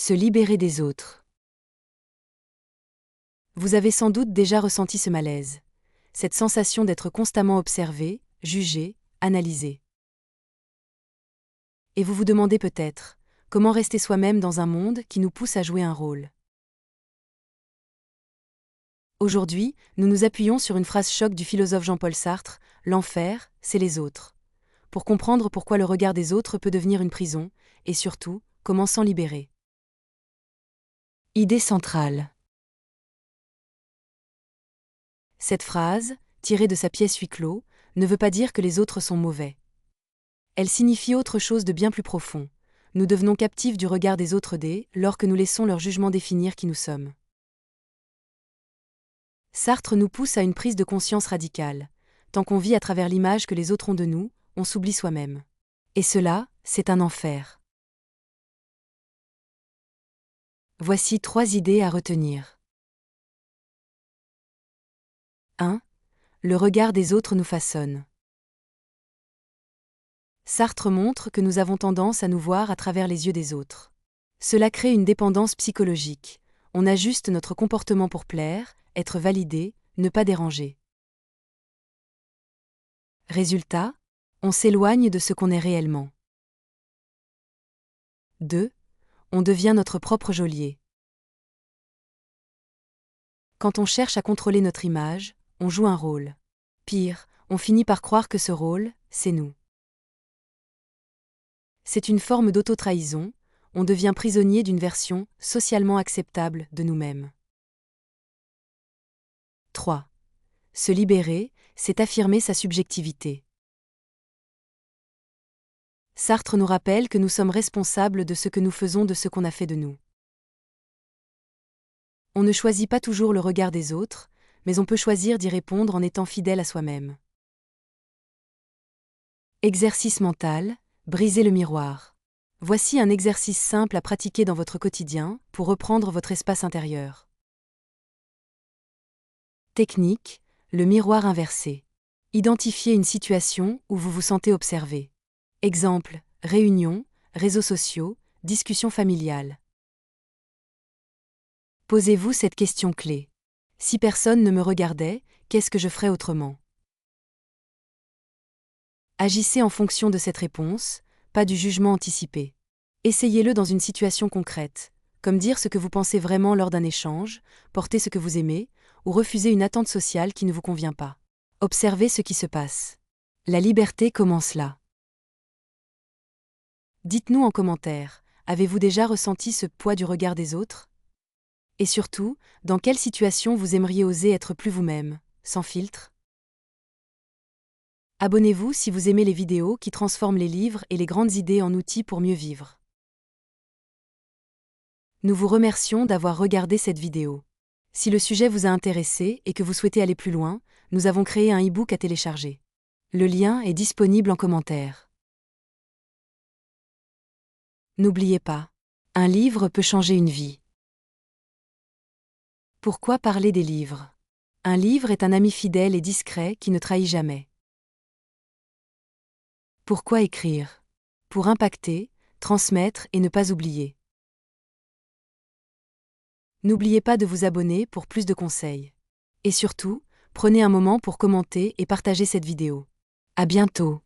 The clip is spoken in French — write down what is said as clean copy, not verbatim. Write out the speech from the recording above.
Se libérer des autres. Vous avez sans doute déjà ressenti ce malaise. Cette sensation d'être constamment observé, jugé, analysé. Et vous vous demandez peut-être, comment rester soi-même dans un monde qui nous pousse à jouer un rôle. Aujourd'hui, nous nous appuyons sur une phrase choc du philosophe Jean-Paul Sartre, « L'enfer, c'est les autres », pour comprendre pourquoi le regard des autres peut devenir une prison, et surtout, comment s'en libérer. Idée centrale. Cette phrase, tirée de sa pièce Huis clos, ne veut pas dire que les autres sont mauvais. Elle signifie autre chose de bien plus profond. Nous devenons captifs du regard des autres lors que nous laissons leur jugement définir qui nous sommes. Sartre nous pousse à une prise de conscience radicale. Tant qu'on vit à travers l'image que les autres ont de nous, on s'oublie soi-même. Et cela, c'est un enfer. Voici 3 idées à retenir. 1. Le regard des autres nous façonne. Sartre montre que nous avons tendance à nous voir à travers les yeux des autres. Cela crée une dépendance psychologique. On ajuste notre comportement pour plaire, être validé, ne pas déranger. Résultat, on s'éloigne de ce qu'on est réellement. 2. On devient notre propre geôlier. Quand on cherche à contrôler notre image, on joue un rôle. Pire, on finit par croire que ce rôle, c'est nous. C'est une forme d'auto-trahison, on devient prisonnier d'une version socialement acceptable de nous-mêmes. 3. Se libérer, c'est affirmer sa subjectivité. Sartre nous rappelle que nous sommes responsables de ce que nous faisons de ce qu'on a fait de nous. On ne choisit pas toujours le regard des autres, mais on peut choisir d'y répondre en étant fidèle à soi-même. Exercice mental, briser le miroir. Voici un exercice simple à pratiquer dans votre quotidien pour reprendre votre espace intérieur. Technique, le miroir inversé. Identifiez une situation où vous vous sentez observé. Exemple, réunion, réseaux sociaux, discussion familiale. Posez-vous cette question clé. Si personne ne me regardait, qu'est-ce que je ferais autrement ? Agissez en fonction de cette réponse, pas du jugement anticipé. Essayez-le dans une situation concrète, comme dire ce que vous pensez vraiment lors d'un échange, porter ce que vous aimez, ou refuser une attente sociale qui ne vous convient pas. Observez ce qui se passe. La liberté commence là. Dites-nous en commentaire, avez-vous déjà ressenti ce poids du regard des autres ? Et surtout, dans quelle situation vous aimeriez oser être plus vous-même, sans filtre ? Abonnez-vous si vous aimez les vidéos qui transforment les livres et les grandes idées en outils pour mieux vivre. Nous vous remercions d'avoir regardé cette vidéo. Si le sujet vous a intéressé et que vous souhaitez aller plus loin, nous avons créé un e-book à télécharger. Le lien est disponible en commentaire. N'oubliez pas, un livre peut changer une vie. Pourquoi parler des livres ? Un livre est un ami fidèle et discret qui ne trahit jamais. Pourquoi écrire ? Pour impacter, transmettre et ne pas oublier. N'oubliez pas de vous abonner pour plus de conseils. Et surtout, prenez un moment pour commenter et partager cette vidéo. À bientôt.